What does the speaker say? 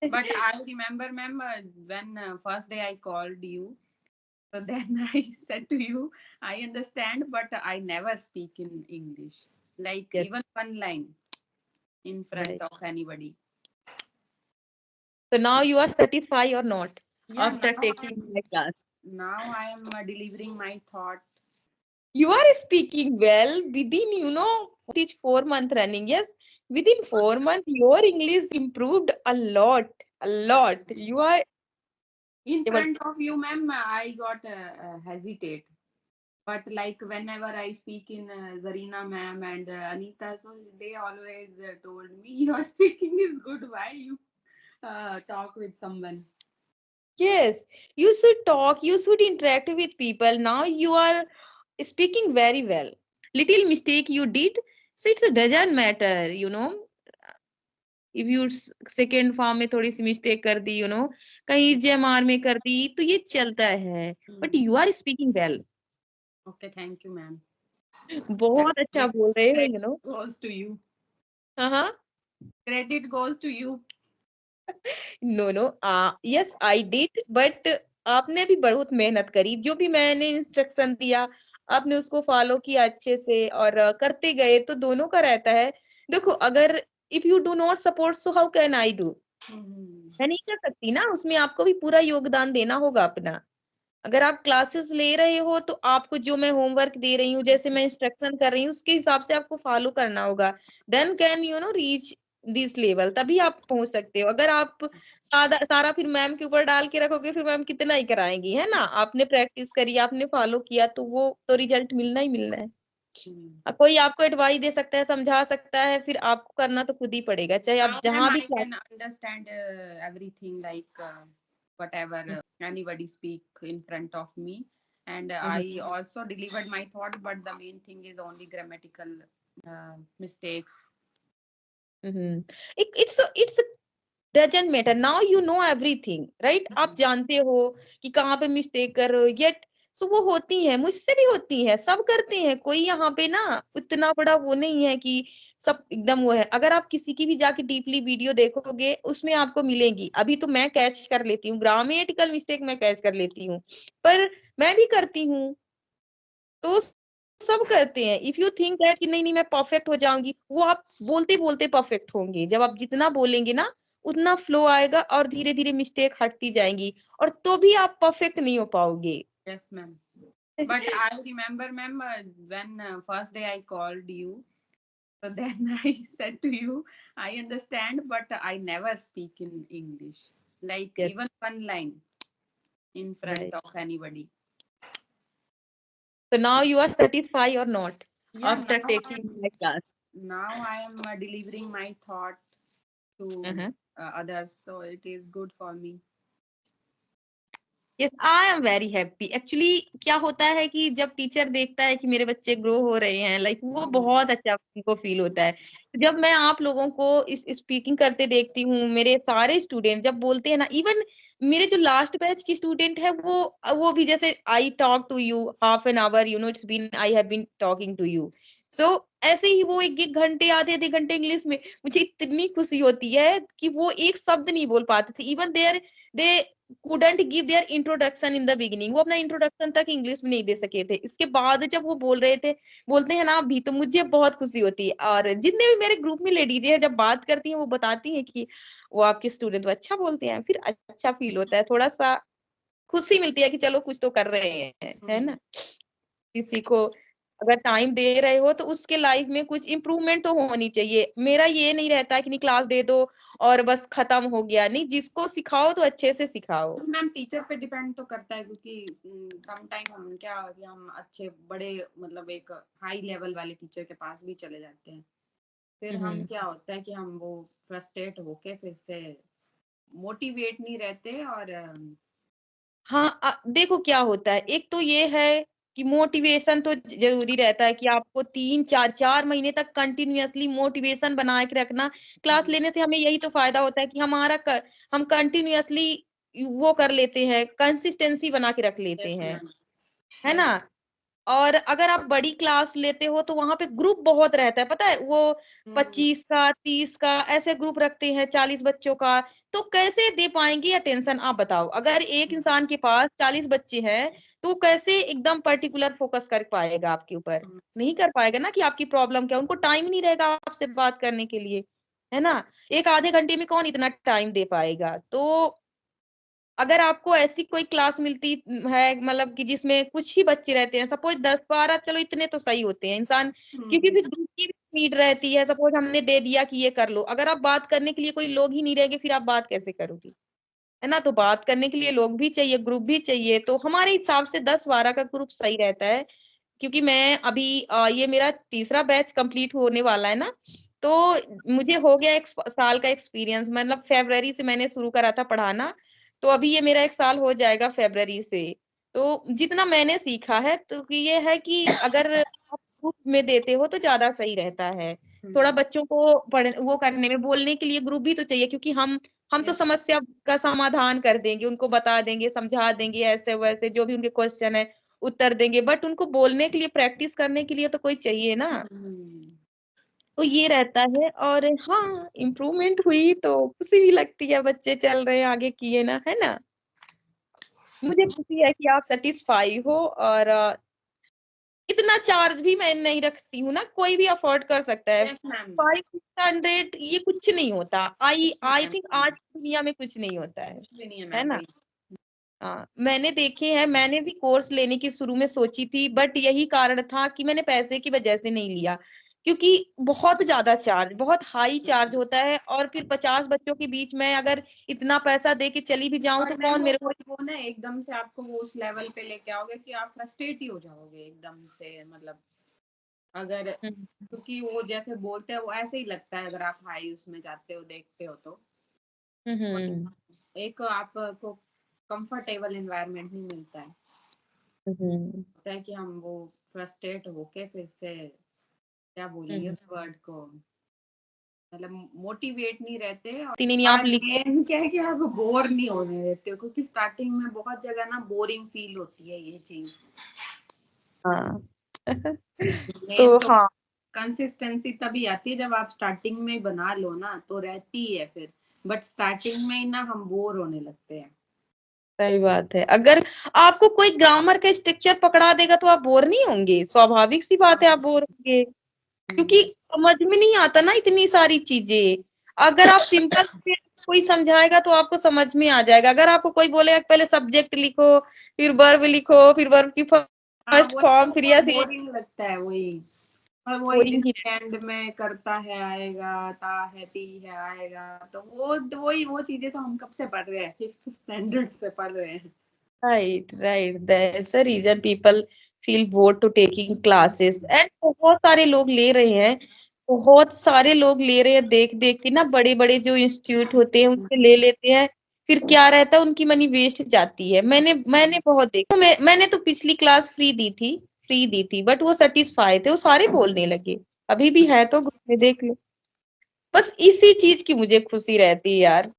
But I remember, ma'am, when first day I called you, so then I said to you, I understand, but I never speak in English, like Yes, even one line in front right. of anybody. So now you are satisfied or not Yeah, after taking my class? now I am delivering my thought. You are speaking well within, it is 4 month running. Yes, within 4 months, your English improved a lot, a lot. You are In able. front of you, ma'am, I got hesitate. But like whenever I speak in Zarina ma'am and Anita, so they always told me your speaking is good. Why you talk with someone? Yes, you should talk, you should interact with people. Now you are speaking very well. Little mistake you did, so it doesn't matter. If you second form में थोड़ी सी mistake कर दी, कहीं जेएमआर में कर दी, तो ये चलता है. But Hmm. You are speaking well. Okay, thank you, ma'am. बहुत अच्छा Credit, बोल रहे हो, credit goes to you. हाँ हाँ. Credit goes to you. No no, yes I did, but आपने भी बहुत मेहनत करी. जो भी मैंने इंस्ट्रक्शन दिया, आपने उसको फॉलो किया अच्छे से और करते गए, तो दोनों का रहता है. देखो, अगर if you do not support, so how can I do? Hmm. मैं नहीं कर सकती ना, उसमें आपको भी पूरा योगदान देना होगा अपना. अगर आप क्लासेस ले रहे हो, तो आपको जो मैं होमवर्क दे रही हूँ, जैसे मैं इंस्ट्रक्शन कर रही हूँ, उसके हिसाब से आपको फॉलो करना होगा. Then can reach this level, तभी आप पहुंच सकते हो. अगर आप सादा सारा फिर मैम के ऊपर डाल के रखोगे, फिर मैम कितना ही कराएंगी, है ना? आपने प्रैक्टिस करी, आपने फॉलो किया, तो वो तो रिजल्ट मिलना ही मिलना है. Hmm. कोई आपको एडवाइस दे सकता है, समझा सकता है, फिर आपको करना तो खुद ही पड़ेगा, चाहे आप Now, ma'am, जहां भी I class. can understand everything like whatever anybody speak in front of me, and I also delivered my thought. But the main thing is only grammatical mistakes. It's doesn't matter. Now you know everything, right? आप जानते हो कि कहाँ पे mistake कर रहे हो. Yet so वो होती है, मुझसे भी होती है, सब करते हैं. कोई यहाँ पे ना उतना बड़ा वो नहीं है कि सब एकदम वो है. अगर आप किसी की भी जाके डीपली वीडियो देखोगे, उसमें आपको मिलेंगी. अभी तो मैं कैच कर लेती हूँ, ग्रामेटिकल मिस्टेक मैं कैच कर लेती हूँ, पर मैं भी करती हूँ. तो सब करते हैं. इफ यू थिंक दैट कि नहीं नहीं मैं परफेक्ट हो जाऊंगी, वो आप बोलते बोलते परफेक्ट होंगे. जब आप जितना बोलेंगे ना, उतना फ्लो आएगा और धीरे धीरे मिस्टेक हटती जाएंगी, और तो भी आप परफेक्ट नहीं हो पाओगे. Yes, ma'am. But I remember, ma'am, when first day I called you, so then I said to you, I understand, but I never speak in English, like Yes, even one line in front right. of anybody. So now you are satisfied or not Yeah, after taking my class? now I am delivering my thought to Uh-huh. others, so it is good for me. Yes, I am very happy. Actually क्या होता है कि जब teacher देखता है कि मेरे बच्चे ग्रो हो रहे हैं, लाइक वो बहुत अच्छा उनको फील होता है. जब मैं आप लोगों को इस स्पीकिंग करते देखती हूँ, मेरे सारे स्टूडेंट जब बोलते हैं ना, इवन मेरे जो लास्ट बैच की स्टूडेंट है, वो भी जैसे I talk to you half an hour, it's been I have been talking to you. So ऐसे ही वो एक एक घंटे, आधे आधे घंटे इंग्लिश में, मुझे इतनी खुशी होती है कि वो एक शब्द नहीं बोल पाते थे. Even they couldn't give their introduction in the beginning. वो अपना इंट्रोडक्शन तक इंग्लिश में नहीं दे सके थे. इसके बाद जब वो बोल रहे थे, बोलते हैं ना अभी, तो मुझे बहुत खुशी होती है. और जितने भी मेरे ग्रुप में लेडीज हैं, जब बात करती हैं, वो बताती हैं कि वो आपके स्टूडेंट तो अच्छा बोलते हैं, फिर अच्छा फील होता है. थोड़ा सा खुशी मिलती है कि चलो कुछ तो कर रहे हैं, है Hmm. ना? किसी को अगर टाइम दे रहे हो, तो उसके लाइफ में कुछ इम्प्रूवमेंट तो होनी चाहिए. मेरा ये नहीं रहता है कि नहीं क्लास दे दो और बस खत्म हो गया. नहीं, जिसको सिखाओ तो अच्छे से सिखाओ. मैम टीचर पे डिपेंड तो करता है, क्योंकि सम टाइम हम क्या कि हम अच्छे बड़े मतलब एक हाई लेवल वाले टीचर के पास भी चले जाते हैं, फिर हम क्या होता है कि हम वो फ्रस्ट्रेट होके फिर से मोटिवेट नहीं रहते और हाँ, देखो क्या होता है, एक तो ये है कि मोटिवेशन तो जरूरी रहता है कि आपको 3 4 4 महीने तक कंटिन्यूअसली मोटिवेशन बना के रखना. क्लास लेने से हमें यही तो फायदा होता है कि हम कंटिन्यूअसली वो कर लेते हैं, कंसिस्टेंसी बना के रख लेते यस हैं, मैम, है यस ना? और अगर आप बड़ी क्लास लेते हो तो वहां पे ग्रुप बहुत रहता है, पता है वो 25 का 30 का ऐसे ग्रुप रखते हैं, 40 बच्चों का। तो कैसे दे पाएंगे अटेंशन, आप बताओ। अगर एक इंसान के पास 40 बच्चे हैं तो कैसे एकदम पर्टिकुलर फोकस कर पाएगा आपके ऊपर? नहीं कर पाएगा ना कि आपकी प्रॉब्लम क्या है। उनको टाइम ही नहीं रहेगा आपसे बात करने के लिए, है ना? एक आधे घंटे में कौन इतना टाइम दे पाएगा? तो अगर आपको ऐसी कोई क्लास मिलती है, मतलब कि जिसमें कुछ ही बच्चे रहते हैं, सपोज 10-12, चलो इतने तो सही होते हैं इंसान, क्योंकि फिर ग्रुप की भी नीड रहती है। सपोज हमने दे दिया कि ये कर लो, अगर आप बात करने के लिए कोई लोग ही नहीं रहेंगे, फिर आप बात कैसे करोगी? है ना? तो बात करने के लिए लोग भी चाहिए, ग्रुप भी चाहिए। तो हमारे हिसाब से 10-12 का ग्रुप सही रहता है। क्योंकि मैं अभी ये मेरा तीसरा बैच कंप्लीट होने वाला है ना, तो मुझे हो गया 1 साल का एक्सपीरियंस। मतलब फ़रवरी से मैंने शुरू करा था पढ़ाना, तो अभी ये मेरा 1 साल हो जाएगा फ़रवरी से। तो जितना मैंने सीखा है, तो कि ये है कि अगर आप ग्रुप में देते हो तो ज़्यादा सही रहता है। थोड़ा बच्चों को वो करने में, बोलने के लिए ग्रुप भी तो चाहिए, क्योंकि हम तो समस्या का समाधान कर देंगे, उनको बता देंगे, समझा देंगे, ऐसे-वैसे जो भी उनके क्वेश्चन है उत्तर देंगे, बट उनको बोलने के लिए, प्रैक्टिस करने के लिए तो कोई चाहिए ना। तो ये रहता है। और हाँ, इम्प्रूवमेंट हुई तो खुशी भी लगती है, बच्चे चल रहे हैं आगे किए ना, है ना? मुझे खुशी है कि आप सैटिस्फाई हो। और इतना चार्ज भी मैं नहीं रखती हूँ ना, कोई भी अफोर्ड कर सकता है। Yes ma'am. 500 ये कुछ नहीं होता। आई कुछ नहीं आई है थिंक मैम, आज की दुनिया में कुछ नहीं होता कुछ भी नहीं है है मैम, ना? वही। हाँ, मैंने देखे हैं, मैंने भी कोर्स लेने की शुरू में सोची थी, बट यही कारण था कि मैंने पैसे की वजह से नहीं लिया। क्योंकि बहुत ज़्यादा चार्ज, बहुत हाई चार्ज होता है, और फिर 50 बच्चों के बीच में अगर इतना पैसा दे के चली भी जाऊँ और तो मैम कौन मेरे को। वो ना एकदम से आपको वो उस लेवल पे लेके आओगे कि आप फ्रस्ट्रेट ही हो जाओगे एकदम से, मतलब अगर, हुँ, क्योंकि वो जैसे बोलते हैं वो ऐसे ही लगता है अगर आप हाई उसमें जाते हो, देखते हो तो। हुँ, और हुँ, एक आपको कंफर्टेबल एनवायरनमेंट नहीं मिलता है। हुँ, होता है कि हम वो फ्रस्ट्रेट होके फिर से, क्या बोलेंगे हुँ। उस वर्ड को, मतलब मोटिवेट नहीं रहते। नहीं, नहीं आप और लिख। मेन क्या है कि आप बोर नहीं होने देते हो, क्योंकि स्टार्टिंग में बहुत जगह ना बोरिंग फील होती है ये चीज। हाँ। मेन तो तो हाँ, कंसिस्टेंसी तभी आती है जब आप स्टार्टिंग में ही बना लो ना, तो रहती है फिर। बट स्टार्टिंग में ही ना हम बोर होने लगते हैं। सही बात है। अगर आपको कोई ग्रामर का स्ट्रक्चर पकड़ा देगा तो आप बोर नहीं होंगे, स्वाभाविक सी बात है आप बोर होंगे। क्योंकि हम्म। समझ में नहीं आता ना इतनी सारी चीजें। अगर आप सिंपल से कोई समझाएगा तो आपको समझ में आ जाएगा। अगर आपको कोई बोलेगा कि पहले सब्जेक्ट लिखो, फिर वर्ब लिखो, फिर वर्ब की हाँ, फर्स्ट वो तो फॉर्म, फिर बहुत ऐसे बोरिंग लगता है वही। और वही बोरिंग ही जिसके एंड में करता है आएगा, ता है ती है आएगा, तो वही वो चीजें तो हम कब से पढ़ रहे हैं, 5th स्टैंडर्ड से पढ़ रहे हैं। Right, right. That's the reason people feel bored to taking classes. And बहुत सारे लोग ले रहे हैं, बहुत सारे लोग ले रहे हैं, देख देख के ना, बड़े बड़े जो इंस्टीट्यूट होते हैं उनसे ले लेते हैं। फिर क्या रहता है, उनकी मनी वेस्ट जाती है। मैंने बहुत देखा। मैंने तो पिछली क्लास फ्री दी थी, बट वो सेटिस्फाई थे, वो सारे बोलने लगे। अभी भी है तो ग्रुप में देख लो। बस इसी चीज की मुझे खुशी रहती है यार।